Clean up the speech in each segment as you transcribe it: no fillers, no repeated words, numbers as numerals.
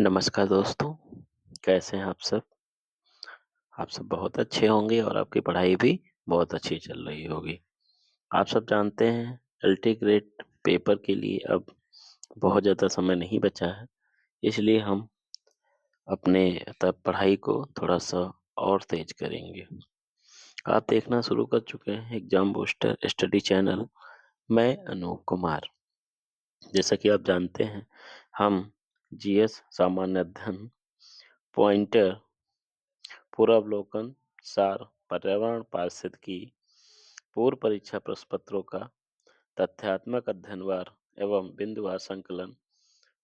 नमस्कार दोस्तों, कैसे हैं आप सब? आप सब बहुत अच्छे होंगे और आपकी पढ़ाई भी बहुत अच्छी चल रही होगी। आप सब जानते हैं अल्टीग्रेड पेपर के लिए अब बहुत ज़्यादा समय नहीं बचा है, इसलिए हम अपने पढ़ाई को थोड़ा-सा और तेज़ करेंगे। आप देखना शुरू कर चुके हैं एग्ज़ाम बूस्टर स्टडी चैनल, मैं अनूप कुमार। जैसा कि आप जानते हैं, हम जीएस, सामान्य अध्ययन, पॉइंटर, पूर्वावलोकन, सार, पर्यावरण पारिस्थितिकी, पूर्व परीक्षा प्रश्न पत्रों का तथ्यात्मक अध्ययनवार एवं बिंदुवार संकलन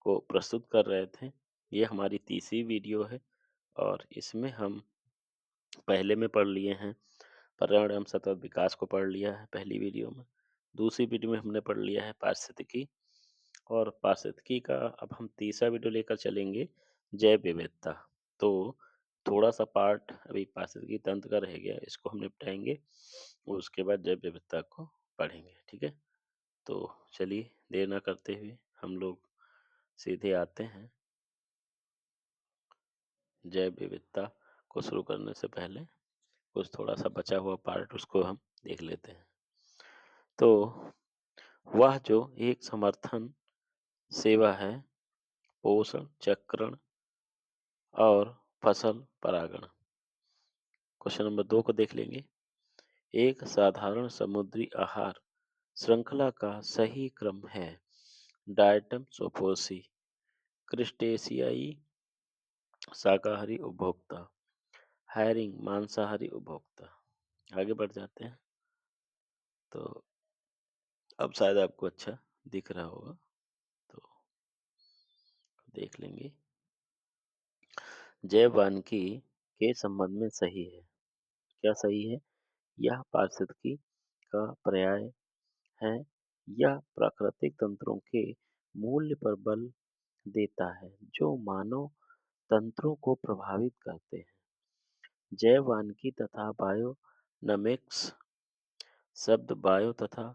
को प्रस्तुत कर रहे थे। ये हमारी तीसरी वीडियो है और इसमें हम पहले में पढ़ लिए हैं पर्यावरण एवं सतत विकास को पढ़ लिया है पहली वीडियो में। दूसरी वीडियो में हमने पढ़ लिया है पारिस्थितिकी और पारिस्थितिकी का अब हम तीसरा वीडियो लेकर चलेंगे जैव विविधता। तो थोड़ा-सा पार्ट अभी पारिस्थितिकी तंत्र का रह गया, इसको हम निपटाएँगे और उसके बाद जैव विविधता को पढ़ेंगे, ठीक है? तो चलिए देर ना करते हुए हम लोग सीधे आते हैं जैव विविधता को शुरू करने से पहले कुछ थोड़ा-सा बचा हुआ पार्ट उसको हम देख लेते हैं। तो वह जो एक समर्थन सेवा है, पोषण चक्रण और फसल परागण। क्वेश्चन नंबर 2 को देख लेंगे। एक साधारण समुद्री आहार श्रृंखला का सही क्रम है। डायटम सोपोसी, क्रिस्टेशियाई शाकाहारी उपभोक्ता, हैरिंग मांसाहारी उपभोक्ता। आगे बढ़ जाते हैं। तो अब शायद आपको अच्छा दिख रहा होगा, तो देख लेंगे। जैव वानिकी के संबंध में सही है। क्या सही है? यह पारिस्थितिकी का पर्याय है। यह प्राकृतिक तंत्रों के मूल्य पर बल देता है जो मानव तंत्रों को प्रभावित करते हैं। जैव वानिकी तथा बायोनमिक्स शब्द बायो तथा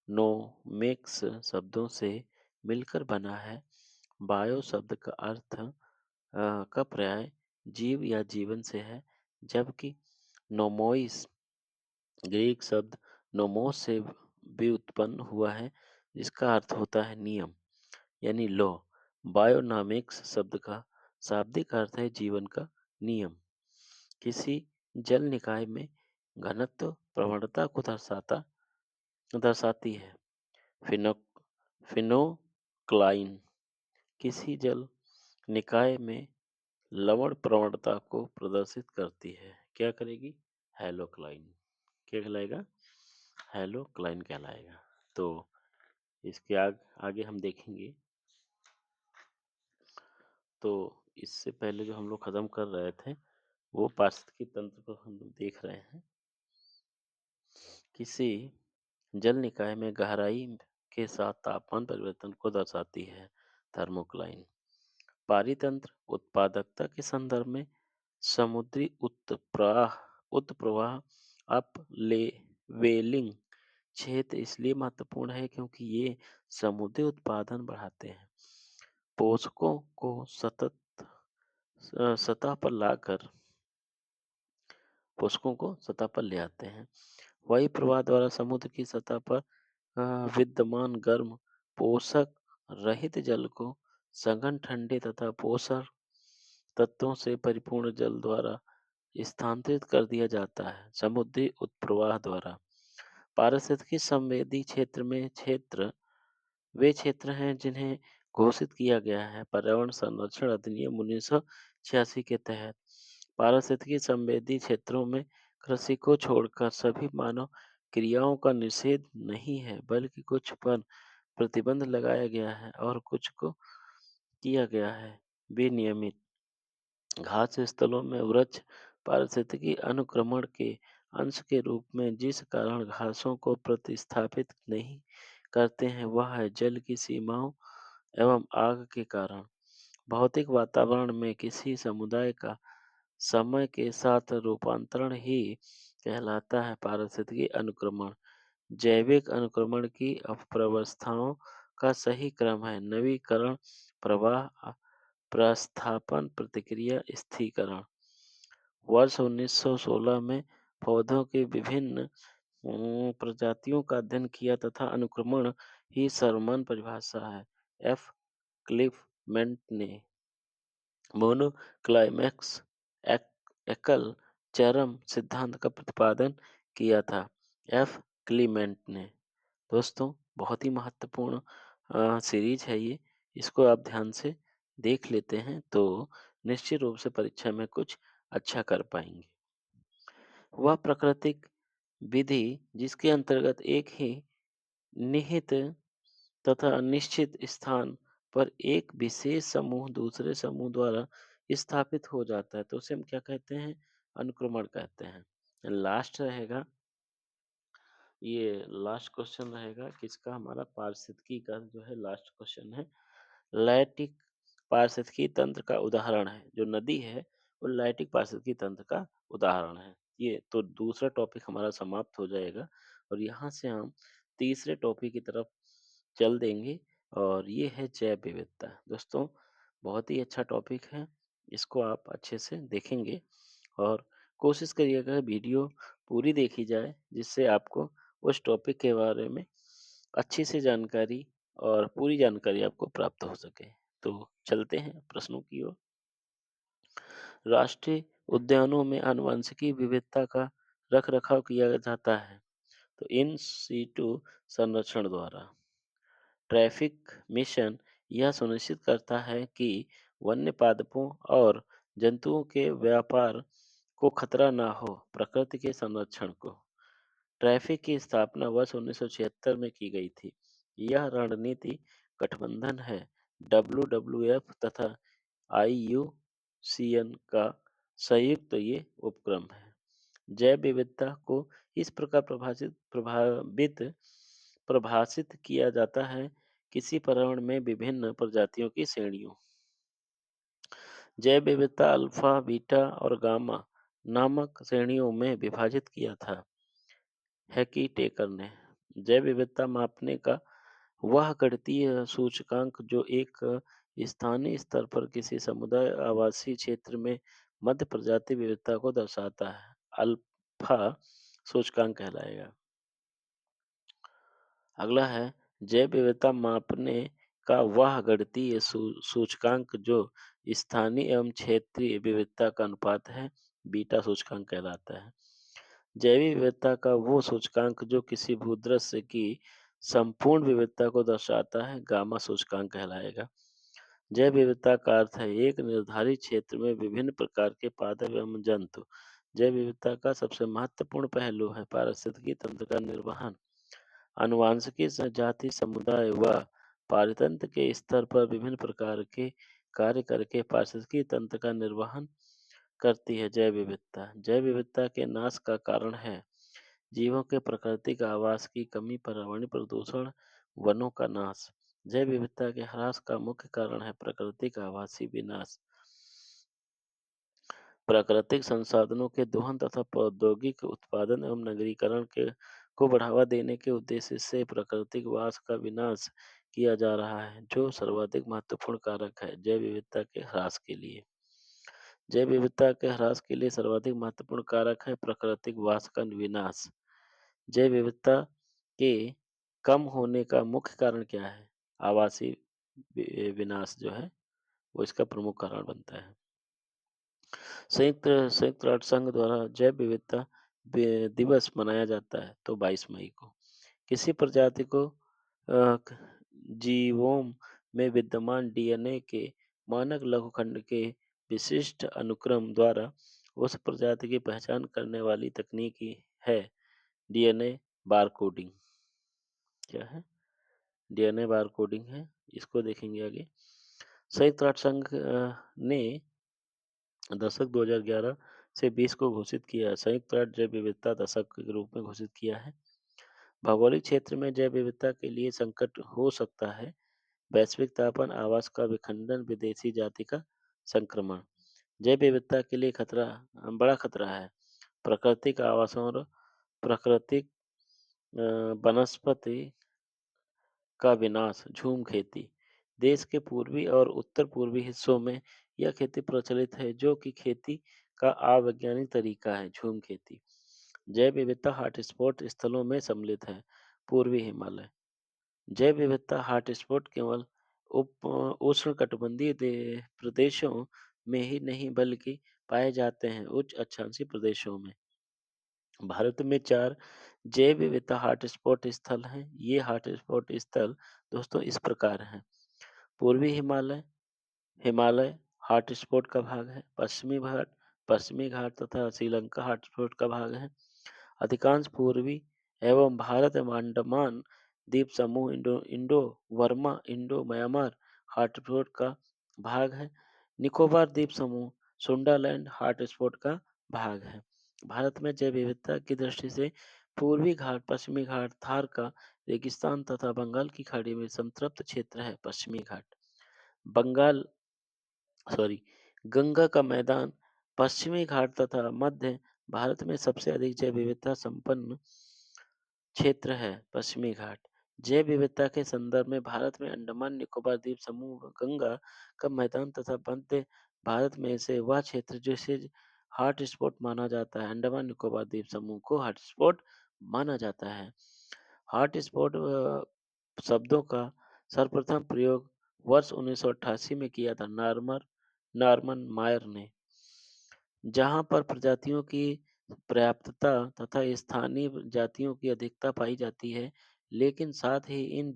नोमिक्स शब्दों से मिलकर बना है। बायो शब्द का अर्थ का पर्याय जीव या जीवन से है, जबकि नोमोइस ग्रीक शब्द नोमोस से व्युत्पन्न हुआ है, जिसका अर्थ होता है नियम यानी लॉ। बायोनॉमिक्स शब्द का शाब्दिक अर्थ है जीवन का नियम। किसी जल निकाय में घनत्व प्रवणता को दर्शाती है। फिनो फिनोक्लाइन किसी जल निकाय में लवण प्रवणता को प्रदर्शित करती है। क्या करेगी? हैलोक्लाइन। क्या कहलाएगा? हैलोक्लाइन कहलाएगा। तो इसके आगे हम देखेंगे। तो इससे पहले जो हम लोग खत्म कर रहे थे वो पारिस्थितिकी तंत्र को हम लोग देख रहे हैं। किसी जल निकाय में गहराई के साथ तापमान परिवर्तन को दर्शाती है थर्मोक्लाइन। पारितंत्र उत्पादकता के संदर्भ में समुद्री उत्प्रवाह अप लेवेलिंग क्षेत्र इसलिए महत्वपूर्ण है क्योंकि ये समुद्री उत्पादन बढ़ाते हैं। पोषकों को सतह पर लाकर पोषकों को सतह पर ले आते हैं। वायु प्रवाह द्वारा समुद्र की सतह पर विद्यमान गर्म पोषक रहित जल को सघन ठंडे तथा पोषक तत्वों से परिपूर्ण जल द्वारा स्थानांतरित कर दिया जाता है। समुद्री उत्प्रवाह द्वारा पारिस्थितिकी संवेदी क्षेत्र में वे क्षेत्र हैं जिन्हें घोषित किया गया है पर्यावरण संरक्षण अधिनियम 1986 के तहत। पारिस्थितिकी संवेदी क्षेत्रों में कृषि को छोड़कर सभी मानव क्रियाओं का निषेध नहीं है, बल्कि कुछ पर प्रतिबंध लगाया गया है और कुछ को किया गया है विनियमित। घास स्थलों में वृक्ष पारिस्थितिकी अनुक्रमण के अंश के रूप में जिस कारण घासों को प्रतिस्थापित नहीं करते हैं वह है जल की सीमाओं एवं आग के कारण। भौतिक वातावरण में किसी समुदाय का समय के साथ रूपांतरण ही कहलाता है पारिस्थितिकी अनुक्रमण। जैविक अनुक्रमण की अवस्थाओं का सही क्रम है नवीकरण, प्रवाह, प्रस्थापन प्रतिक्रिया स्थिरीकरण। वर्ष 1916 में पौधों के विभिन्न प्रजातियों का अध्ययन किया तथा अनुक्रमण ही सर्वमान्य परिभाषा है। एफ. क्लिफमेंट ने मोनोक्लाइमैक्स एकल चरम सिद्धांत का प्रतिपादन किया था। एफ. क्लीमेंट ने। दोस्तों, बहुत ही महत्वपूर्ण सीरीज है ये। इसको आप ध्यान से देख लेते हैं तो निश्चित रूप से परीक्षा में कुछ अच्छा कर पाएंगे। वह प्राकृतिक विधि जिसके अंतर्गत एक ही निहित तथा अनिश्चित स्थान पर एक विशेष समूह दूसरे समूह द्वारा स्थापित हो जाता है, तो उसे हम क्या कहते हैं? अनुक्रमण कहते हैं। लास्ट रहेगा, ये लास्ट क्वेश्चन रहेगा किसका? हमारा पारिस्थितिकी का जो है लास्ट क्वेश्चन है। लैटिक पारिस्थितिकी तंत्र का उदाहरण है। जो नदी है वो लैटिक पारिस्थितिकी तंत्र का उदाहरण है। ये तो दूसरा टॉपिक हमारा समाप्त हो जाएगा और यहाँ से हम तीसरे टॉपिक की तरफ चल देंगे और ये है जैव विविधता। दोस्तों, बहुत ही अच्छा टॉपिक है। इसको आप अच्छे से देखेंगे और कोशिश करिएगा वीडियो पूरी देखी जाए, जिससे आपको उस टॉपिक के बारे में अच्छी सी जानकारी और पूरी जानकारी आपको प्राप्त हो सके। तो चलते हैं प्रश्नों की ओर। राष्ट्रीय उद्यानों में आनुवंशिकी विविधता का रख-रखाव किया जाता है, तो इन सीटू संरक्षण द्वारा। ट्रैफिक मिशन यह सुनिश्चित करता है कि वन्य पादपों और जंतुओं के व्यापार को खतरा न हो। प्रकृति के संरक्षण को। ट्रैफिक की स्थापना वर्ष 1976 में की गई थी। यह रणनीति गठबंधन है डब्ल्यूडब्ल्यूएफ तथा आईयूसीएन का संयुक्त ये उपक्रम है। जैव विविधता को इस प्रकार परिभाषित किया जाता है किसी पर्यावरण में विभिन्न प्रजातियों की श्रेणियों। जैव विविधता अल्फा, बीटा और गामा नामक श्रेणियों में विभाजित किया था हैकी टेकर ने। जैव विविधता मापने का वह गणितीय सूचकांक जो एक स्थानीय स्तर पर किसी समुदाय आवासीय क्षेत्र में मध्य प्रजाति विविधता को दर्शाता है, अल्फा सूचकांक कहलाएगा। अगला है जैव विविधता मापने का वह गणितीय सूचकांक जो स्थानीय एवं क्षेत्रीय विविधता का अनुपात है, बीटा सूचकांक कहलाता है। जैविक विविधता का वो सूचकांक जो किसी भूदृश्य की संपूर्ण विविधता को दर्शाता है, गामा सूचकांक कहलाएगा। जैव विविधता का अर्थ है एक निर्धारित क्षेत्र में विभिन्न प्रकार के पादप एवं जंतु। जैव विविधता का सबसे महत्वपूर्ण पहलू है पारिस्थितिकी तंत्र का निर्वहन। आनुवंशिकी जाति समुदाय व पारितंत्र के स्तर पर विभिन्न प्रकार के कार्य करके पारिस्थितिकी तंत्र का निर्वहन करती है। जैव विविधता जैव विविधता के नाश का कारण है जीवों के प्राकृतिक आवास की कमी, पर्यावरणीय प्रदूषण, वनों का नाश। जैव विविधता के ह्रास का मुख्य कारण है प्राकृतिक आवासीय विनाश। प्राकृतिक संसाधनों के दोहन तथा औद्योगिक उत्पादन एवं नगरीकरण के को बढ़ावा देने के उद्देश्य से प्राकृतिक वास का विनाश किया जा रहा है, जो सर्वाधिक महत्वपूर्ण कारक है जैव विविधता के ह्रास के लिए। जैव विविधता के ह्रास के लिए सर्वाधिक महत्वपूर्ण कारक है प्राकृतिक वास का विनाश। जैव विविधता के कम होने का मुख्य कारण क्या है? आवासीय विनाश जो है वो इसका प्रमुख कारण बनता है। संयुक्त संयुक्त राष्ट्र संघ द्वारा जैव विविधता दिवस मनाया जाता है तो 22 मई को। किसी प्रजाति को जीवोम में विद्यमान डीएनए के मानक लघुखंड के विशिष्ट अनुक्रम द्वारा उस प्रजाति की पहचान करने वाली तकनीकी है डीएनए बारकोडिंग। क्या है? डीएनए बारकोडिंग है। इसको देखेंगे आगे। संयुक्त राष्ट्र संघ ने दशक 2011 से 20 को घोषित किया है। संयुक्त राष्ट्र जैव विविधता दशक के रूप में घोषित किया है। भौगोलिक क्षेत्र में जैव विविधता के लिए संकट हो सकता है वैश्विक तापमान, आवास का विखंडन, विदेशी जाति का संक्रमण। जैव विविधता के लिए खतरा बड़ा खतरा है प्राकृतिक आवासों और प्राकृतिक वनस्पति का विनाश, झूम खेती, देश के पूर्वी और उत्तर-पूर्वी हिस्सों में यह खेती प्रचलित है, जो कि खेती का अवैज्ञानिक तरीका है, झूम खेती। जैव विविधता हॉटस्पॉट स्थलों में सम्मिलित है। पूर्वी हिमालय। जैव विविधता हॉटस्पॉट केवल उष्णकटिबंधीय प्रदेशों में ही नहीं बल्कि पाए जाते हैं उच्च अक्षांशीय प्रदेशों में। भारत में 4 जैव विविधता हॉटस्पॉट स्थल हैं। ये हॉटस्पॉट स्थल दोस्तों इस प्रकार हैं। पूर्वी हिमालय, हिमालय हॉटस्पॉट का भाग है। पश्चिमी घाट तथा श्रीलंका हॉटस्पॉट का भाग है। अधिकांश पूर्वी एवं भारत एवं अंडमान द्वीप समूह इंडो म्यांमार हॉटस्पॉट का भाग है। निकोबार द्वीप समूह सुंडालैंड हॉटस्पॉट का भाग है। भारत में जैव विविधता की दृष्टि से पूर्वी घाट, पश्चिमी घाट, थार का रेगिस्तान तथा बंगाल की खाड़ी में संतृप्त क्षेत्र है। पश्चिमी घाट बंगाल सॉरी गंगा का मैदान, पश्चिमी घाट तथा मध्य भारत में सबसे अधिक जैव विविधता संपन्न क्षेत्र है। पश्चिमी घाट जैव विविधता के संदर्भ में भारत में अंडमान निकोबार द्वीप समूह, गंगा का मैदान तथा मध्य भारत में से वह क्षेत्र जिसे हॉट स्पॉट माना जाता है। अंडमान निकोबार द्वीप समूह को हॉट स्पॉट माना जाता है। हॉट स्पॉट शब्दों का सर्वप्रथम प्रयोग वर्ष 1988 में किया था नॉर्मन मायर ने, जहां पर प्रजातियों की पर्याप्तता तथा स्थानीय जातियों की अधिकता पाई जाती है, लेकिन साथ ही इन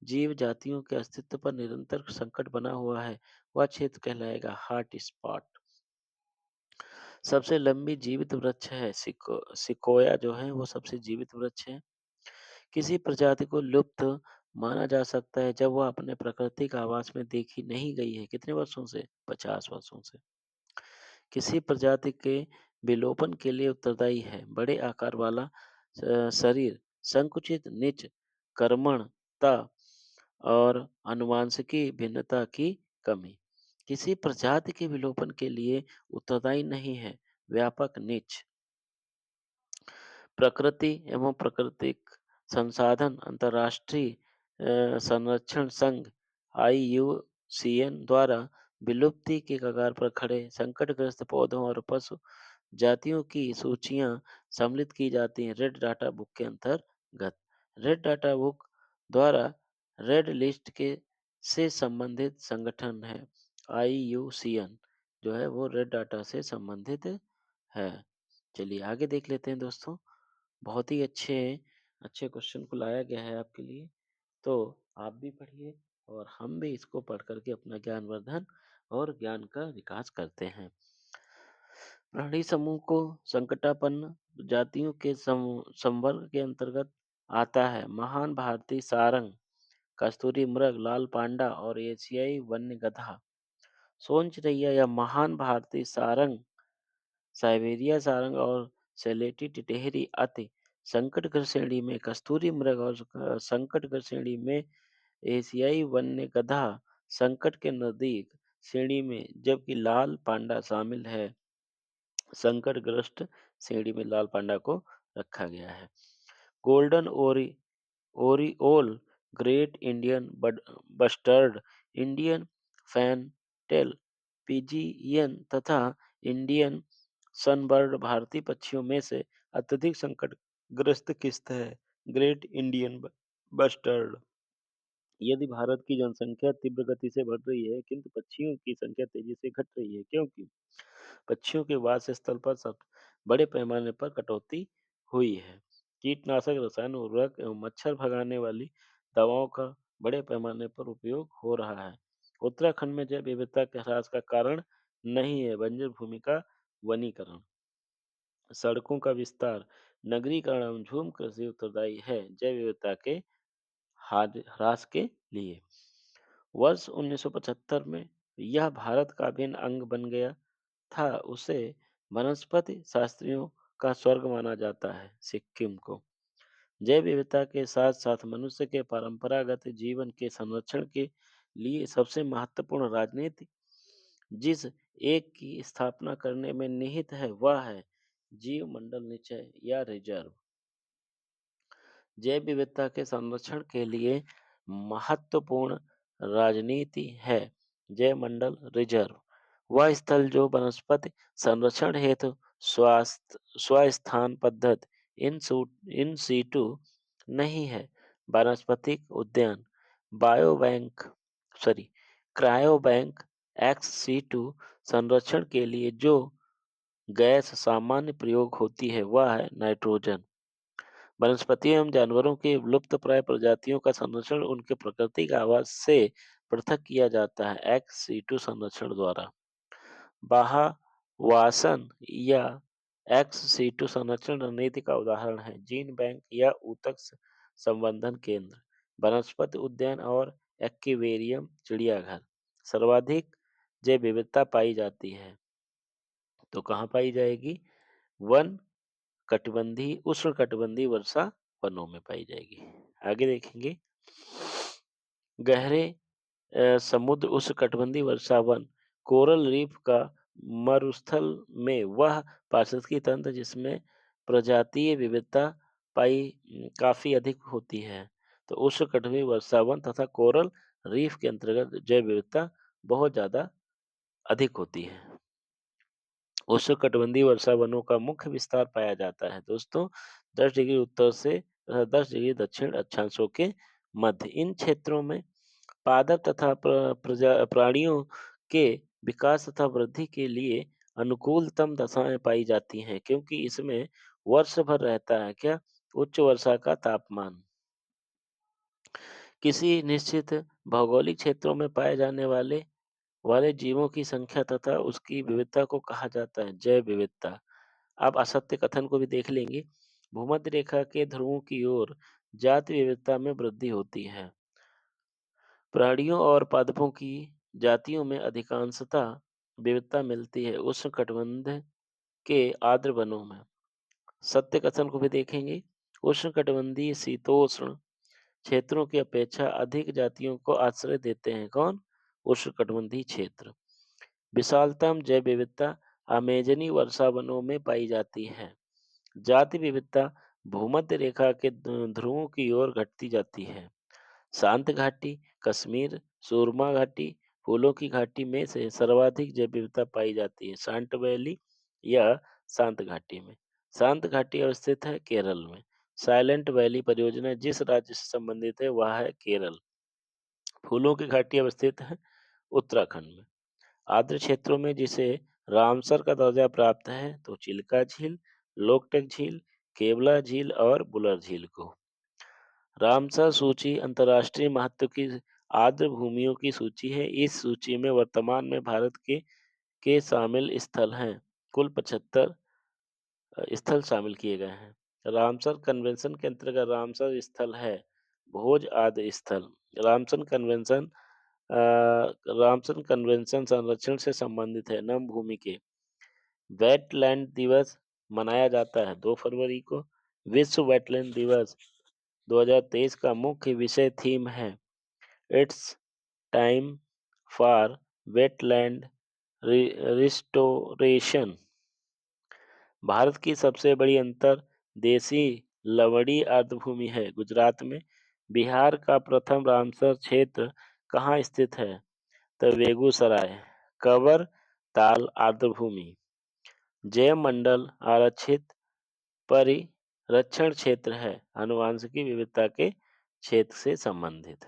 जीव जातियों के अस्तित्व पर निरंतर संकट बना हुआ है। वह क्षेत्र कहलाएगा हॉट स्पॉट। सबसे लंबी जीवित वृक्ष है सिकोया जो है वो सबसे जीवित वृक्ष है। किसी प्रजाति को लुप्त माना जा सकता है जब वह अपने प्राकृतिक आवास में देखी नहीं गई है। कितने वर्षों से? 50 वर्षों से। किसी प्रजाति के विलोपन के लिए उत्तरदायी है बड़े आकार वाला शरीर, संकुचित निच कर्मणता और आनुवंशिकी भिन्नता की कमी। किसी प्रजाति के विलोपन के लिए उत्तरदायी नहीं है व्यापक नीच। प्रकृति एवं प्राकृतिक संसाधन अंतर्राष्ट्रीय संरक्षण संघ IUCN द्वारा विलुप्ति के कगार पर खड़े संकटग्रस्त पौधों और पशु जातियों की सूचियां सम्मिलित की जाती हैं रेड डाटा बुक के अंतर्गत। रेड डाटा बुक द्वारा रेड लिस्ट के से संबंधित संगठन है IUCN जो है वो रेड डाटा से संबंधित है। चलिए आगे देख लेते हैं दोस्तों। बहुत ही अच्छे अच्छे क्वेश्चन को लाया गया है आपके लिए। तो आप भी पढ़िए और हम भी इसको पढ़ करके अपना ज्ञानवर्धन और ज्ञान का विकास करते हैं। प्राणी समूह को संकटापन्न जातियों के संवर्ग के अंतर्गत आता है। महान भारतीय सारंग, कस्तूरी मृग, लाल पांडा और एशियाई वन्य गधा। सोनचिरैया या महान भारतीय सारंग, साइबेरिया सारंग और सेलेटी टिटेहरी अति संकटग्रस्त श्रेणी में, कस्तूरी मृग और संकटग्रस्त श्रेणी में, एशियाई वन्य गधा संकट के नजदीक श्रेणी में, जबकि लाल पांडा शामिल है। संकटग्रस्त श्रेणी में लाल पांडा को रखा गया है। Golden oriole, great Indian bustard, Indian fantail, pigeon तथा इंडियन सनबर्ड भारतीय पक्षियों में से अत्यधिक संकटग्रस्त किस्त है ग्रेट इंडियन बस्टर्ड। यदि भारत की जनसंख्या तीव्र गति से बढ़ रही है किंतु पक्षियों की संख्या तेजी से घट रही है क्योंकि पक्षियों के वास स्थल पर सब बड़े पैमाने पर कटौती हुई है। कीटनाशक रसायन उर्वरक एवं मच्छर भगाने वाली दवाओं का बड़े पैमाने पर उपयोग हो रहा है। उत्तराखंड में जैव विविधता के ह्रास का कारण नहीं है बंजर भूमि का वनीकरण। सड़कों का विस्तार, नगरीकरण एवं झूम कृषि उत्तरदायी है जैव विविधता के ह्रास के लिए। वर्ष 1975 में यह भारत का अभिन्न अंग बन गया था। उसे वनस्पति शास्त्रियों का स्वर्ग माना जाता है। सिक्किम को जैव विविधता के साथ साथ मनुष्य के परंपरागत जीवन के संरक्षण के लिए सबसे महत्वपूर्ण राजनीति जिस एक की स्थापना करने में निहित है वह है जीव मंडल निश्चय या रिजर्व। जैव विविधता के संरक्षण के लिए महत्वपूर्ण राजनीति है। जयमंडल रिजर्व वह स्थल जो वनस्पति संरक्षण हेतु स्वस्थान पद्धति इन सीटू नहीं है। वानस्पतिक उद्यान bio bank sorry cryo bank ex situ संरक्षण के लिए जो गैस सामान्य प्रयोग होती है वह है नाइट्रोजन। वनस्पतियों एवं जानवरों की लुप्तप्राय प्रजातियों का संरक्षण उनके प्राकृतिक आवास से पृथक किया जाता है एक्स सीटू संरक्षण द्वारा। बाहावासन या एक्स सीटू संरक्षण रणनीति का उदाहरण है जीन बैंक या ऊतक संवर्धन केंद्र, वनस्पति उद्यान और एक्वेरियम चिड़ियाघर। सर्वाधिक जैव विविधता पाई जाती है तो कहाँ पाई जाएगी? वन कटिबंधीय उष्णकटिबंधीय वर्षा वनों में पाई जाएगी। आगे देखेंगे गहरे समुद्र उष्णकटिबंधीय वर्षा वन कोरल रीफ का मरुस्थल में वह पारिस्थितिकी तंत्र जिसमें प्रजातीय विविधता काफी अधिक होती है। तो उष्णकटिबंधीय वर्षा वन तथा कोरल रीफ के अंतर्गत जैव विविधता बहुत ज्यादा अधिक होती है। उष्णकटिबंधीय वर्षा वनों का मुख्य विस्तार पाया जाता है दोस्तों 10 डिग्री उत्तर से 10 डिग्री दक्षिण अक्षांशों के मध्य। इन क्षेत्रों में पादप तथा प्राणियों के विकास तथा वृद्धि के लिए अनुकूलतम दशाएं पाई जाती हैं क्योंकि इसमें वर्ष भर रहता है क्या उच्च वर्षा का तापमान। किसी निश्चित भौगोलिक क्षेत्रों में पाए जाने वाले जीवों की संख्या तथा उसकी विविधता को कहा जाता है जैव विविधता। आप असत्य कथन को भी देख लेंगे। भूमध्य रेखा के ध्रुवों की ओर जाति विविधता में वृद्धि होती है। प्राणियों और पादपों की जातियों में अधिकांशतः विविधता मिलती है उष्णकटिबंध के आर्द्र वनों में। सत्य कथन को भी देखेंगे। उष्णकटिबंधीय शीतोष्ण क्षेत्रों की अपेक्षा अधिक जातियों को आश्रय देते हैं कौन? उष्णकटिबंधीय क्षेत्र। विशालतम जैव विविधता अमेजनी वर्षा वनों में पाई जाती है। जाति विविधता भूमध्य रेखा के ध्रुवों की ओर घटती जाती है। शांत घाटी कश्मीर सूरमा घाटी फूलों की घाटी में से सर्वाधिक जैव विविधता पाई जाती है शांत वैली या शांत घाटी में। शांत घाटी अवस्थित है केरल में। साइलेंट वैली परियोजना जिस राज्य से संबंधित है वह है केरल। फूलों की घाटी अवस्थित है उत्तराखंड में। आर्द्र क्षेत्रों में जिसे रामसर का दर्जा प्राप्त है तो चिल्का झील लोकटक झील केवला झील और बुलर झील को। रामसर सूची अंतर्राष्ट्रीय महत्व की आर्द्र भूमियों की सूची है। इस सूची में वर्तमान में भारत के शामिल स्थल हैं। कुल 75 स्थल शामिल किए गए हैं। रामसर कन्वेंशन के अंतर्गत रामसर स्थल है भोज आदि स्थल। रामसर कन्वेंशन रामसर कन्वेंशन संरक्षण से संबंधित है। नम भूमि के वेटलैंड दिवस मनाया जाता है 2 फरवरी को। विश्व वेटलैंड दिवस 2023 का मुख्य विषय थीम है it's time for wetland restoration. Bharat की सबसे बड़ी अंतर्देशीय लवणी आर्द्रभूमि है गुजरात में। बिहार का प्रथम रामसर क्षेत्र कहाँ स्थित है? तो बेगूसराय। कवर ताल आर्द्रभूमि। जयमंडल आरक्षित परिरक्षण क्षेत्र है आनुवांशिकी विविधता के क्षेत्र से संबंधित।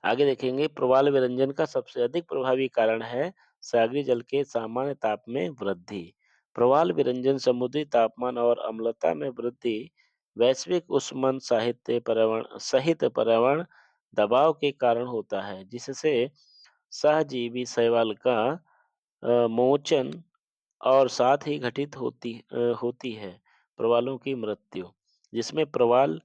आगे देखेंगे प्रवाल विरंजन का सबसे अधिक प्रभावी कारण है सागरी जल के सामान्य ताप में वृद्धि। प्रवाल विरंजन समुद्री तापमान और अम्लता में वृद्धि वैश्विक उष्मन सहित पर्यावरण दबाव के कारण होता है जिससे सहजीवी शैवाल का मोचन और साथ ही घटित होती है प्रवालों की मृत्यु जिसमें प्रवाल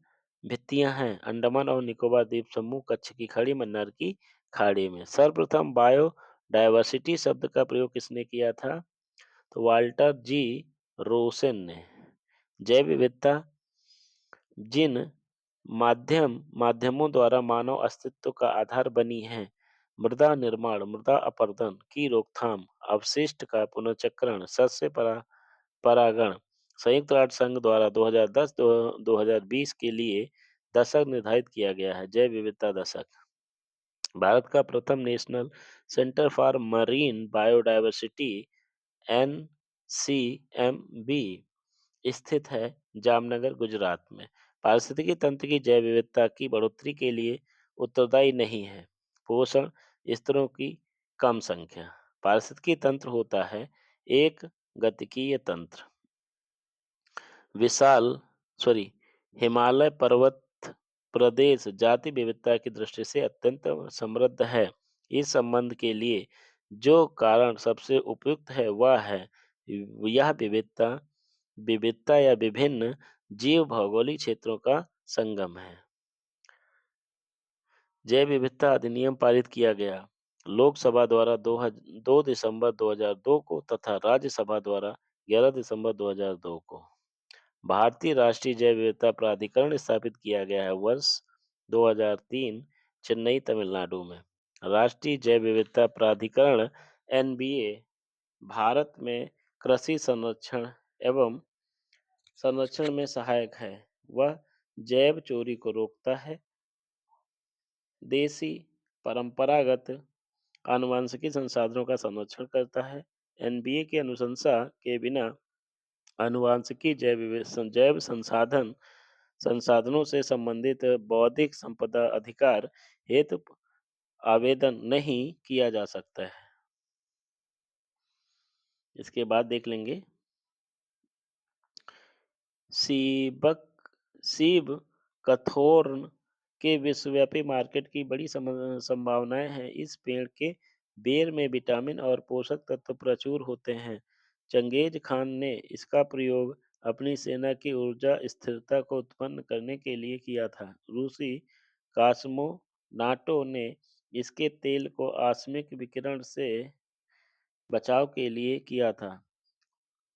भित्तियां हैं अंडमान और निकोबार द्वीप समूह कच्छ की खाड़ी मन्नार की खाड़ी में। सर्वप्रथम बायो डायवर्सिटी शब्द का प्रयोग किसने किया था? तो वाल्टर जी रोसेन ने। जैव विविधता जिन माध्यमों द्वारा मानव अस्तित्व का आधार बनी है मृदा निर्माण मृदा अपरदन की रोकथाम अवशिष्ट का पुनर्चक्रण सस्य परागण संयुक्त राष्ट्र संघ द्वारा 2010-2020 के लिए दशक निर्धारित किया गया है, जैव विविधता दशक। भारत का प्रथम national centre for marine biodiversity NCMB स्थित है जामनगर, गुजरात में। पारिस्थितिकी तंत्र की जैव विविधता की बढ़ोतरी के लिए उत्तरदायी नहीं है। पोषण स्तरों की कम संख्या। पारिस्थितिकी तंत्र होता है एक गतिकीय तंत्र। विशाल सॉरी हिमालय पर्वत प्रदेश जाति विविधता की दृष्टि से अत्यंत समृद्ध है। इस संबंध के लिए जो कारण सबसे उपयुक्त है वह है यह विविधता विविधता या विभिन्न जीव भौगोलिक क्षेत्रों का संगम है। जैव विविधता अधिनियम पारित किया गया लोकसभा द्वारा 2 दिसंबर 2002 को तथा राज्यसभा द्वारा 11 दिसंबर 2002 को। भारतीय राष्ट्रीय जैव विविधता प्राधिकरण स्थापित किया गया है वर्ष 2003 चेन्नई, तमिलनाडु में। राष्ट्रीय जैव विविधता प्राधिकरण NBA भारत में कृषि संरक्षण में सहायक है। वह जैव चोरी को रोकता है, देसी परंपरागत आनुवंशिकी संसाधनों का संरक्षण करता है। NBA की अनुशंसा के बिना आनुवंशिकी जैव संसाधनों से संबंधित बौद्धिक संपदा अधिकार हेतु आवेदन नहीं किया जा सकता है। इसके बाद देख लेंगे सीबक सीब कथोर्न के विश्वव्यापी मार्केट की बड़ी संभावनाएं हैं। इस पेड़ के बेर में विटामिन और पोषक तत्व प्रचुर होते हैं। चंगेज खान ने इसका प्रयोग अपनी सेना की ऊर्जा स्थिरता को उत्पन्न करने के लिए किया था। रूसी कास्मोनाटो ने इसके तेल को आकस्मिक विकिरण से बचाव के लिए किया था।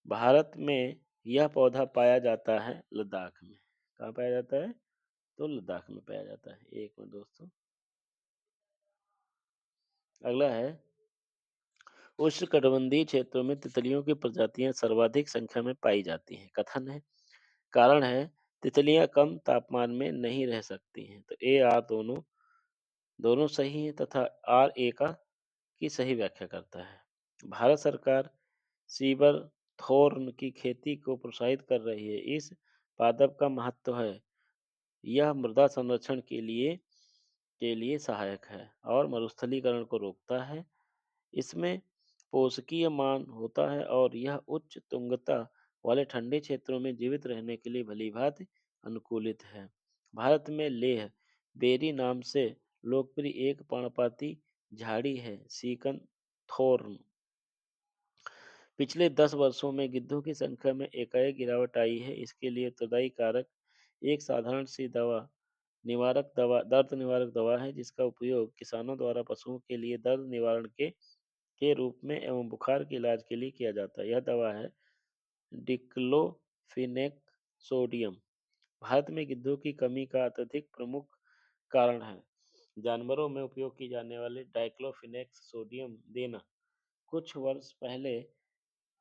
भारत में यह पौधा पाया जाता है लद्दाख में। कहाँ पाया जाता है? तो लद्दाख में पाया जाता है। एक मिनट दोस्तों, अगला है उष्णकटिबंधीय क्षेत्रों में तितलियों की प्रजातियां सर्वाधिक संख्या में पाई जाती हैं। कथन है कारण है तितलियां कम तापमान में नहीं रह सकती हैं। तो ए आर दोनों दोनों सही है तथा आर ए का की सही व्याख्या करता है। भारत सरकार सीबर थोर्न की खेती को प्रोत्साहित कर रही है। इस पादप का महत्व है यह मृदा संरक्षण के लिए सहायक है और मरुस्थलीकरण को रोकता है। इसमें पोषकीय मान होता है और यह उच्च तुंगता वाले ठंडे क्षेत्रों में जीवित रहने के लिए भलीभांति अनुकूलित है। भारत में लेह बेरी नाम से लोकप्रिय एक पर्णपाती झाड़ी है सीकन थोर्न। पिछले 10 वर्षों में गिद्धों की संख्या में एकाएक गिरावट आई है। इसके लिए उत्तरदायी कारक एक साधारण सी दर्द निवारक दवा है जिसका उपयोग किसानों द्वारा पशुओं के लिए दर्द निवारण के रूप में एवं बुखार के इलाज के लिए किया जाता है। यह दवा है डिक्लोफिनेक सोडियम। भारत में गिद्धों की कमी का अत्यधिक प्रमुख कारण है जानवरों में उपयोग की जाने वाले डाइक्लोफिनेक सोडियम देना। कुछ वर्ष पहले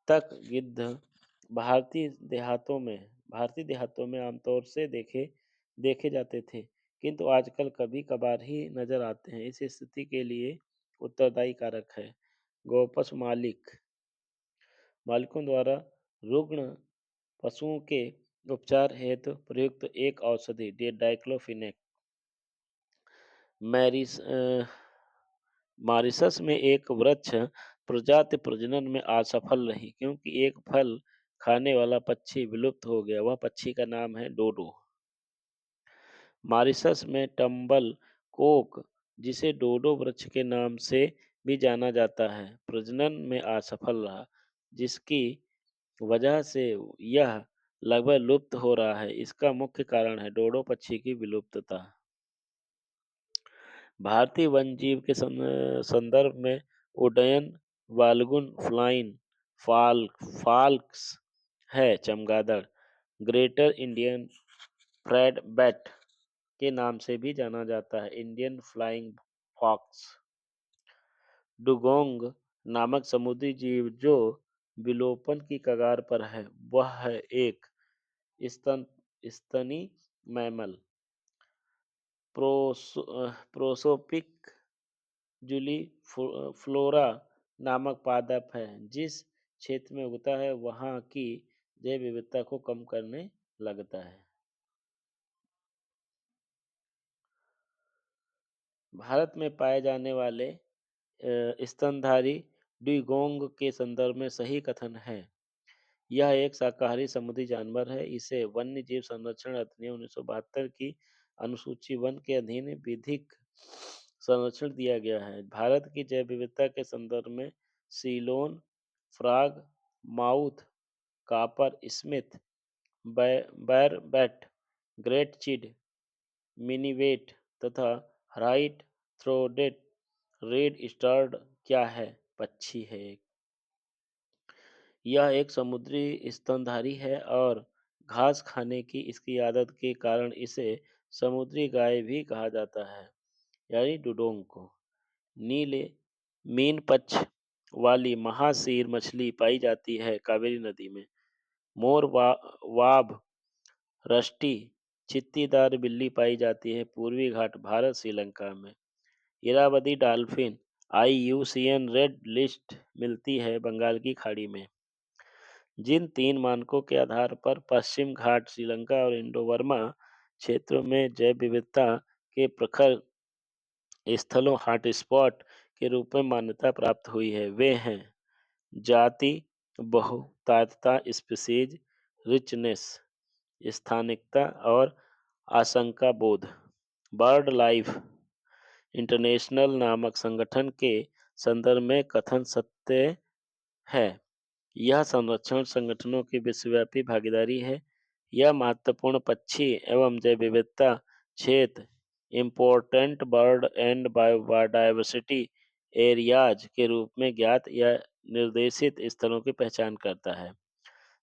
तक गिद्ध भारतीय भारतीय देहातों में आमतौर से देखे जाते थे, किंतु आजकल कभी कभार ही नजर आते हैं। इस स्थिति के लिए उत्तरदायी कारक है गोपश मालिकों द्वारा रुग्ण पशुओं के उपचार हेतु प्रयुक्त एक औषधि डाइक्लोफिनेक मॉरिशस में एक वृक्ष प्रजाति प्रजनन में असफल रही क्योंकि एक फल खाने वाला पक्षी विलुप्त हो गया। वह पक्षी का नाम है डोडो। मॉरिशस में टम्बल कोक जिसे डोडो वृक्ष के नाम से भी जाना जाता है प्रजनन में असफल रहा जिसकी वजह से यह लगभग लुप्त हो रहा है। इसका मुख्य कारण है डोडो पक्षी की विलुप्तता। भारतीय वन्यजीव के संदर्भ में उड्डयन वालगुन फाल्क्स है चमगादड़ ग्रेटर इंडियन फ्रेड बैट के नाम से भी जाना जाता है इंडियन फ्लाइंग फॉक्स। डुगोंग नामक समुद्री जीव जो विलोपन की कगार पर है वह है एक स्तनी मैमल। प्रोसोपिक जूली फ्लोरा नामक पादप है। जिस क्षेत्र में उगता है वहाँ की जैव विविधता को कम करने लगता है। भारत में पाए जाने वाले स्तनधारी डुइगोंग के संदर्भ में सही कथन है। यह एक शाकाहारी समुद्री जानवर है। इसे वन्य जीव संरक्षण अधिनियम 1972 की अनुसूची वन के अधीन विधिक संरक्षण दिया गया है। भारत की जैव विविधता के संदर्भ में Ceylon, frog, mouth, copper smith, barbet, great चिड, मिनीवेट तथा राइट थ्रोडेड रेड स्टार्ड क्या है? पक्षी है एक। यह एक समुद्री स्तनधारी है और घास खाने की इसकी आदत के कारण इसे समुद्री गाय भी कहा जाता है, यानी डुडोंग को। नीले मीन पक्ष वाली महासीर मछली पाई जाती है कावेरी नदी में। मोर वाब, रस्टी, चित्तीदार बिल्ली पाई जाती है पूर्वी घाट भारत श्रीलंका में। Irrawaddy dolphin IUCN red list मिलती है बंगाल की खाड़ी में। जिन 3 मानकों के आधार पर पश्चिम घाट श्रीलंका और इंडो बर्मा क्षेत्रों में जैव विविधता के प्रखर स्थलों हॉटस्पॉट के रूप में मान्यता प्राप्त हुई है, वे हैं जाति, बहुतायतता, स्पीसीज, रिचनेस, स्थानिकता और आशंका बोध। बर्ड लाइफ इंटरनेशनल नामक संगठन के संदर्भ में कथन सत्य है। यह संरक्षण संगठनों की विश्वव्यापी भागीदारी है। यह महत्वपूर्ण पक्षी एवं जैव विविधता क्षेत्र important bird and biodiversity areas के रूप में ज्ञात या निर्देशित स्थलों की पहचान करता है।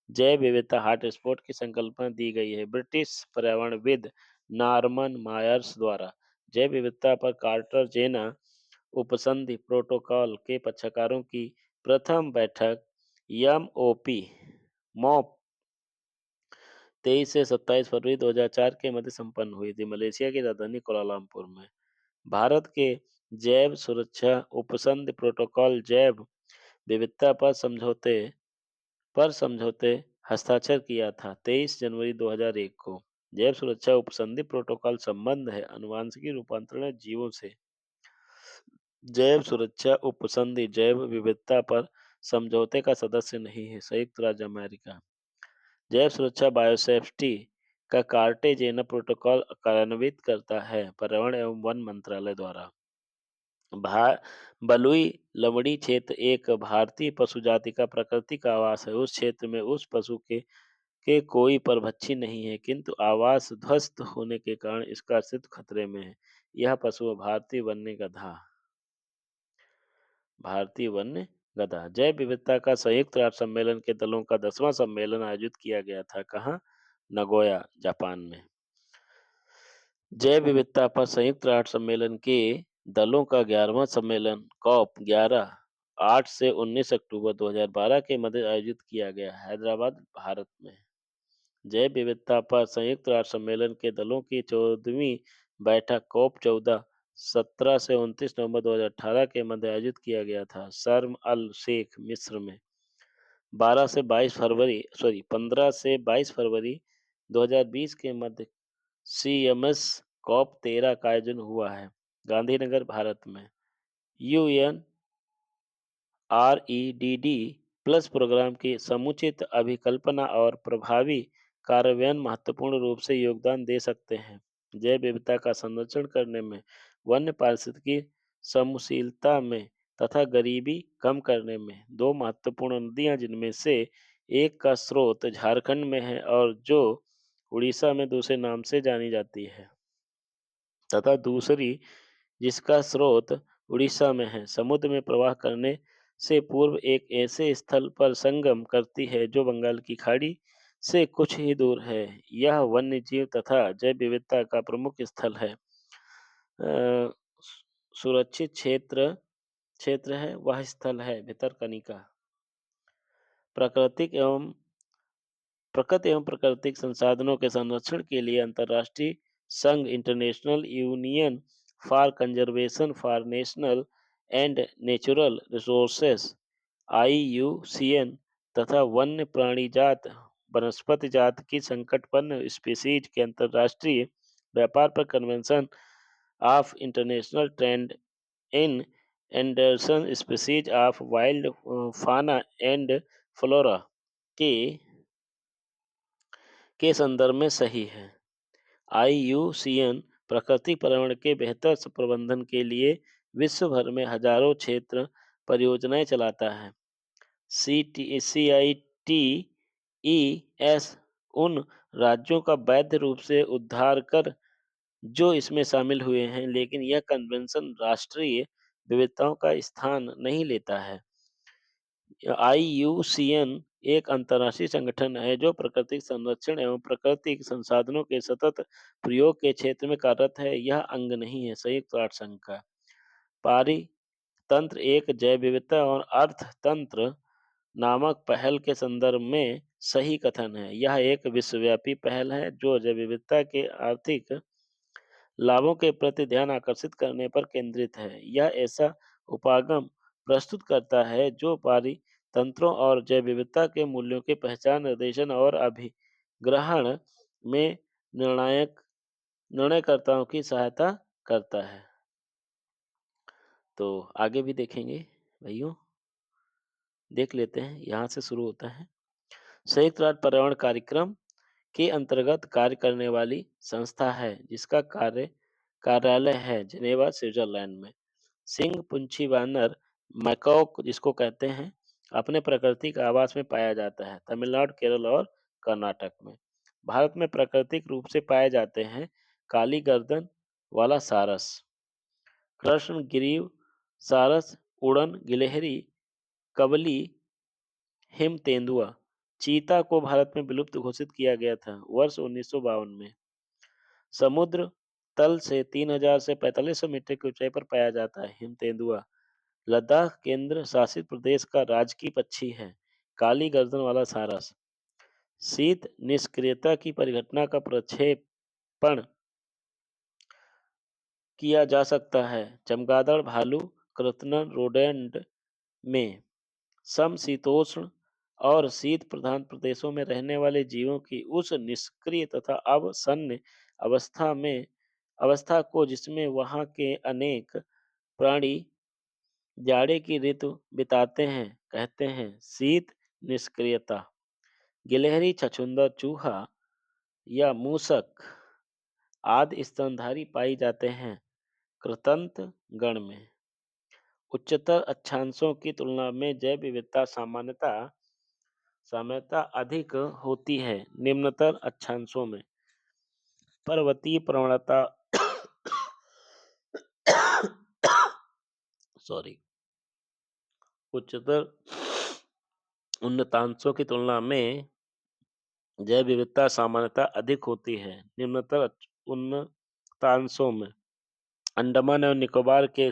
जैव विविधता हॉटस्पॉट की संकल्पना दी गई है ब्रिटिश पर्यावरणविद नॉर्मन मायर्स द्वारा। जैव विविधता पर कार्टर जेना उपसंधि प्रोटोकॉल के पक्षकारों की प्रथम बैठक MOP मॉप 23 से 27 फरवरी 2004 के मध्य संपन्न हुई थी मलेशिया की राजधानी कोलालमपुर में। भारत के जैव सुरक्षा उपसंधि प्रोटोकॉल जैव विविधता पर समझौते हस्ताक्षर किया था 23 जनवरी 2001 को। जैव सुरक्षा उपसंधि प्रोटोकॉल संबंध है अनुवांशिकी रूपांतरण जीवों से। जैव सुरक्षा उपसंधि जैव विविधता पर समझौते का सदस्य नहीं है संयुक्त राज्य अमेरिका। जैव सुरक्षा बायोसेफ्टी का कार्टेजेना प्रोटोकॉल कार्यान्वित करता है पर्यावरण एवं वन मंत्रालय द्वारा। बलुई लवणी क्षेत्र एक भारतीय पशु जाति का प्राकृतिक आवास है। उस क्षेत्र में उस पशु के कोई परभक्षी नहीं है, किंतु आवास ध्वस्त होने के कारण इसका अस्तित्व खतरे में है। यह पशु भारतीय वन्य गधा। जैव विविधता का संयुक्त राष्ट्र सम्मेलन के दलों का 10वां सम्मेलन आयोजित किया गया था कहाँ? नगोया जापान में। जैव विविधता पर संयुक्त राष्ट्र सम्मेलन के दलों का 11वां सम्मेलन COP 11 8 से 19 अक्टूबर 2012 के मध्य आयोजित किया गया हैदराबाद भारत में। जैव विविधता पर संयुक्त राष्ट्र सम्मेलन के दलों की 14वीं बैठक COP 14 17 से 29 नवंबर 2018 के मध्य आयोजित किया गया था शर्म अल शेख मिस्र में। 15 से 22 फरवरी 2020 के मध्य CMS COP 13 का आयोजन हुआ है गांधीनगर भारत में। UNREDD प्लस प्रोग्राम की समुचित अभिकल्पना और प्रभावी कार्यान्वयन महत्वपूर्ण रूप से योगदान दे सकते हैं जैव विविधता का संरक्षण करने में, वन्य पारिस्थितिकी समशीलता में तथा गरीबी कम करने में। 2 महत्वपूर्ण नदियां जिनमें से एक का स्रोत झारखंड में है और जो उड़ीसा में दूसरे नाम से जानी जाती है तथा दूसरी जिसका स्रोत उड़ीसा में है, समुद्र में प्रवाह करने से पूर्व एक ऐसे स्थल पर संगम करती है जो बंगाल की खाड़ी से कुछ ही दूर है। यह वन्य जीव तथा जैव विविधता का प्रमुख स्थल है। सुरक्षित क्षेत्र है वह स्थल है भितरकनिका। प्रकृति एवं प्राकृतिक संसाधनों के संरक्षण के लिए अंतर्राष्ट्रीय संघ international union for conservation for national and natural resources IUCN तथा वन्य प्राणी जात वनस्पति जात की संकटपन्न स्पीसीज के अंतर्राष्ट्रीय व्यापार पर convention of international trade in Anderson species of wild फाना एंड फ्लोरा के के संदर्भ में सही है। IUCN प्रकृति पर्यावरण के बेहतर प्रबंधन के लिए विश्व भर में हजारों क्षेत्र परियोजनाएं चलाता है। CITES उन राज्यों का वैध रूप से उद्धार कर जो इसमें शामिल हुए हैं, लेकिन यह कन्वेंशन राष्ट्रीय विविधताओं का स्थान नहीं लेता है। IUCN एक अंतर्राष्ट्रीय संगठन है जो प्राकृतिक संरक्षण एवं प्राकृतिक संसाधनों के सतत प्रयोग के क्षेत्र में कार्यरत है। यह अंग नहीं है संयुक्त राष्ट्र संघ का। पारितंत्र एक जैव विविधता और अर्थतंत्र नामक पहल के संदर्भ में सही कथन है। यह एक विश्वव्यापी पहल है जो जैव विविधता के आर्थिक लाभों के प्रति ध्यान आकर्षित करने पर केंद्रित है। यह ऐसा उपागम प्रस्तुत करता है जो पारितंत्रों और जैव विविधता के मूल्यों के पहचान, निर्देशन और अभिग्रहण में निर्णायक निर्णयकर्ताओं की सहायता करता है। तो आगे भी देखेंगे भाइयों, देख लेते हैं। यहाँ से शुरू होता है। संयुक्त राष्ट्र पर्यावरण कार्यक्रम के अंतर्गत कार्य करने वाली संस्था है जिसका कार्यालय है जिनेवा स्विट्जरलैंड में। सिंह पुंछी वानर मैकॉक जिसको कहते हैं अपने प्राकृतिक आवास में पाया जाता है तमिलनाडु, केरल और कर्नाटक में। भारत में प्राकृतिक रूप से पाए जाते हैं काली गर्दन वाला सारस, कृष्ण ग्रीव सारस, उड़न गिलहरी, कवली, हिम तेंदुआ। चीता को भारत में विलुप्त घोषित किया गया था वर्ष 1952 में। समुद्र तल से 3000 से 4500 मीटर की ऊंचाई पर पाया जाता है हिम तेंदुआ। लद्दाख केंद्र शासित प्रदेश का राजकीय पक्षी है काली गर्दन वाला सारस। शीत निष्क्रियता की परिघटना का प्रक्षेपण किया जा सकता है चमगादड़, भालू, कृतनन रोडेंट में। समशीतोष्ण और शीत प्रधान प्रदेशों में रहने वाले जीवों की उस निष्क्रिय तथा अवसन्न अवस्था को जिसमें वहां के अनेक प्राणी जाड़े की ऋतु बिताते हैं कहते हैं शीत निष्क्रियता। गिलहरी, छछूंदर, चूहा या मूसक आदि स्तनधारी पाई जाते हैं कृंतक गण में। उच्चतर अक्षांशों की तुलना में जैव विविधता सामान्यता अधिक होती है निम्नतर अक्षांशों में। पर्वतीय प्रवणता सॉरी उच्चतर उन्नतांशों की तुलना में जैव विविधता सामान्यता अधिक होती है निम्नतर उन्नतांशों में। अंडमान और निकोबार के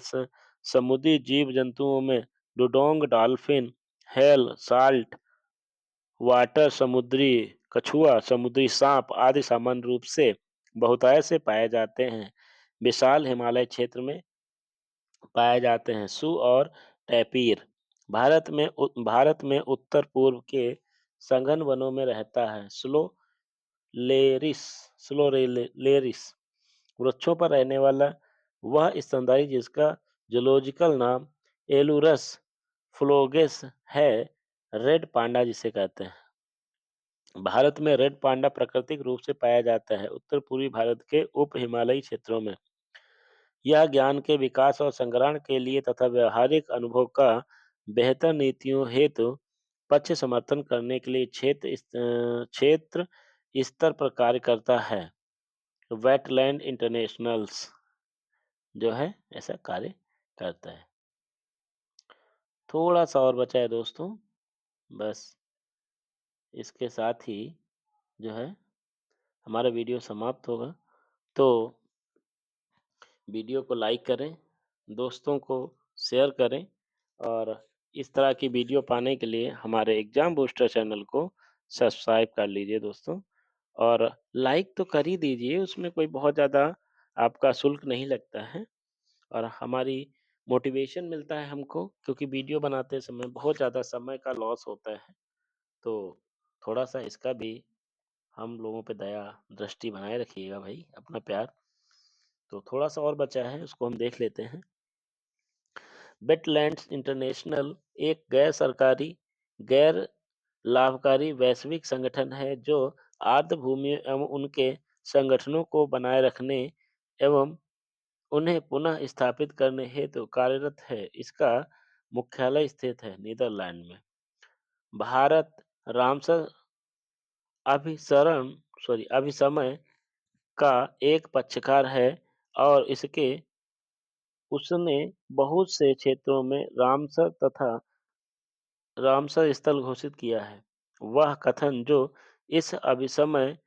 समुद्री जीव जंतुओं में dugong dolphin, hello, salt water समुद्री कछुआ, समुद्री सांप आदि सामान्य रूप से बहुतायत से पाए जाते हैं। विशाल हिमालय क्षेत्र में पाए जाते हैं सू और टैपीर। भारत में उत्तर पूर्व के सघन वनों में रहता है लेरिस स्लोरेलेरिस वृक्षों पर रहने वाला वह स्तनधारी जिसका जूलॉजिकल नाम एलुरस फ्लोगेस है रेड पांडा जिसे कहते हैं। भारत में रेड पांडा प्राकृतिक रूप से पाया जाता है उत्तर पूर्वी भारत के उप हिमालयी क्षेत्रों में। यह ज्ञान के विकास और संग्रहण के लिए तथा व्यवहारिक अनुभव का बेहतर नीतियों हेतु पक्ष समर्थन करने के लिए क्षेत्र स्तर पर कार्य करता है। वेटलैंड इंटरनेशनल्स जो है ऐसा कार्य करता है। थोड़ा सा और बचा है दोस्तों, बस इसके साथ ही जो है हमारा वीडियो समाप्त होगा। तो वीडियो को लाइक करें, दोस्तों को शेयर करें और इस तरह की वीडियो पाने के लिए हमारे एग्जाम बूस्टर चैनल को सब्सक्राइब कर लीजिए दोस्तों। और लाइक तो कर ही दीजिए, उसमें कोई बहुत ज़्यादा आपका शुल्क नहीं लगता है और हमारी मोटिवेशन मिलता है हमको क्योंकि वीडियो बनाते समय बहुत ज़्यादा समय का लॉस होता है। तो थोड़ा-सा इसका भी हम लोगों पे दया दृष्टि बनाए रखिएगा भाई, अपना प्यार। तो थोड़ा-सा और बचा है, उसको हम देख लेते हैं। वेटलैंड्स इंटरनेशनल एक गैर सरकारी, गैर लाभकारी वैश्विक संगठन है जो आर्द्रभूमि एवं उनके संगठनों को बनाए रखने एवं उन्हें पुनः स्थापित करने हेतु कार्यरत है। इसका मुख्यालय स्थित है नीदरलैंड में। भारत रामसर अभिसरण अभिसमय का एक पक्षकार है और इसके उसने बहुत से क्षेत्रों में रामसर स्थल घोषित किया है। वह कथन जो इस अभिसमय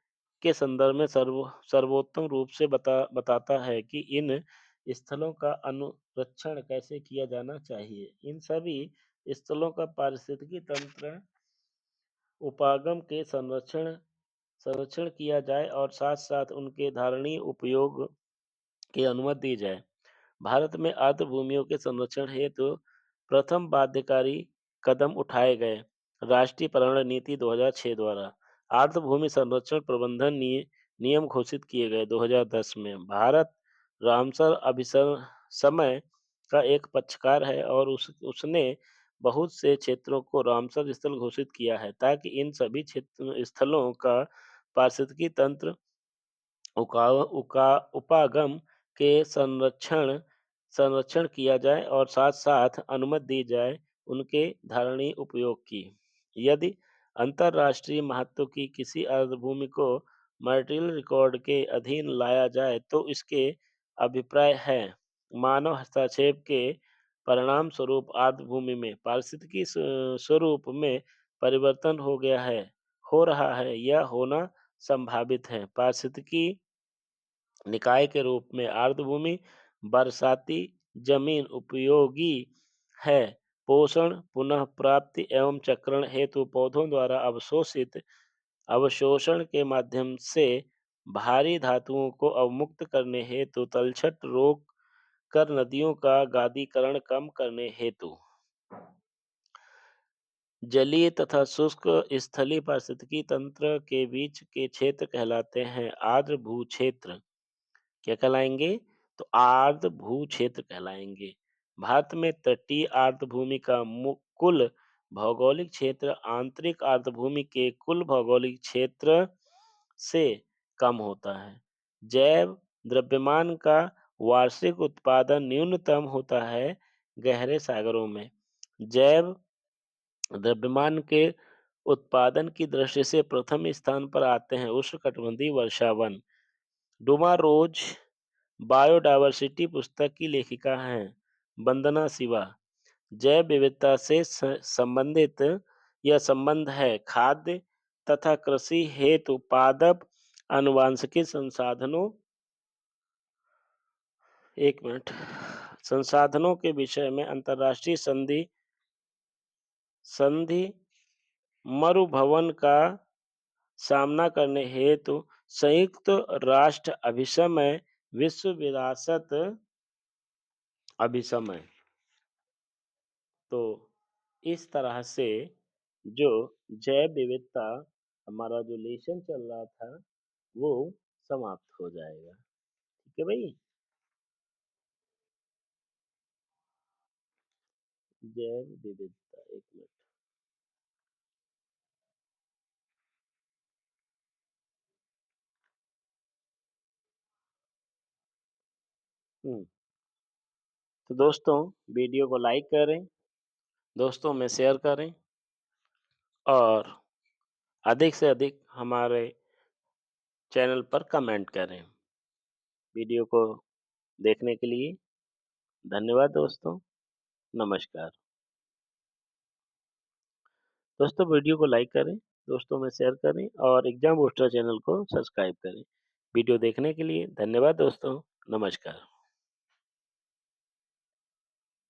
के संदर्भ में सर्वोत्तम रूप से बताता है कि इन स्थलों का अनुरक्षण कैसे किया जाना चाहिए। इन सभी स्थलों का पारिस्थितिकी तंत्र उपागम के संरक्षण किया जाए और साथ-साथ उनके धारणीय उपयोग की अनुमति दी जाए। भारत में आर्द्र भूमियों के संरक्षण हेतु प्रथम बाध्यकारी कदम उठाए गए। राष्ट्रीय पर्यावरण नीति 2006 द्वारा आर्द्र भूमि संरक्षण प्रबंधन नियम घोषित किए गए 2010 में। भारत रामसर अभिसर समय का एक पक्षकार है और उसने बहुत से क्षेत्रों को रामसर स्थल घोषित किया है ताकि इन सभी क्षेत्र स्थलों का पारिस्थितिकी तंत्र उका उका उपागम के संरक्षण किया जाए और साथ-साथ अनुमति दी जाए उनके धारणीय उपयोग की। यदि अंतर्राष्ट्रीय महत्व की किसी आर्द्रभूमि को मॉन्ट्रियल रिकॉर्ड के अधीन लाया जाए तो इसके अभिप्राय है मानव हस्तक्षेप के परिणाम स्वरूप आर्द्रभूमि में पारिस्थितिकी स्वरूप में परिवर्तन हो रहा है या होना संभावित है। पारिस्थितिकी निकाय के रूप में आर्द्रभूमि बरसाती जमीन उपयोगी है। पोषण पुनः प्राप्ति एवं चक्रण हेतु पौधों द्वारा अवशोषण के माध्यम से भारी धातुओं को अवमुक्त करने हेतु तलछट रोक कर नदियों का गादीकरण कम करने हेतु जलीय तथा शुष्क स्थलीय पारिस्थितिकी तंत्र के बीच के क्षेत्र कहलाते हैं आर्द्र भू क्षेत्र। क्या कहलाएंगे? तो आर्द्र भू क्षेत्र कहलाएंगे। भारत में तटीय आर्द्र भूमि का कुल भौगोलिक क्षेत्र आंतरिक आर्द्र भूमि के कुल भौगोलिक क्षेत्र से कम होता है। जैव द्रव्यमान का वार्षिक उत्पादन न्यूनतम होता है गहरे सागरों में। जैव द्रव्यमान के उत्पादन की दृष्टि से प्रथम स्थान पर आते हैं उष्णकटिबंधीय वर्षावन। डुमा रोज बायोडायवर्सिटी पुस्तक की लेखिका हैं वंदना शिवा। जैव विविधता से संबंधित यह संबंध है खाद्य तथा कृषि हेतु पादप आनुवांशिकी संसाधनों के विषय में अंतर्राष्ट्रीय संधि मरुभवन का सामना करने हेतु संयुक्त राष्ट्र अभिसमय विश्व विरासत अभिसमय। तो इस तरह से जो जैव विविधता हमारा जो लेसन चल रहा था वो समाप्त हो जाएगा। ठीक है भाई। जैव विविधता एक मिनट। हम्म। तो दोस्तों वीडियो को लाइक करें, दोस्तों में शेयर करें और अधिक से अधिक हमारे चैनल पर कमेंट करें। वीडियो को देखने के लिए धन्यवाद दोस्तों। नमस्कार। दोस्तों वीडियो को लाइक करें, दोस्तों में शेयर करें और एग्जाम बूस्टर चैनल को सब्सक्राइब करें। वीडियो देखने के लिए धन्यवाद दोस्तों। नमस्कार।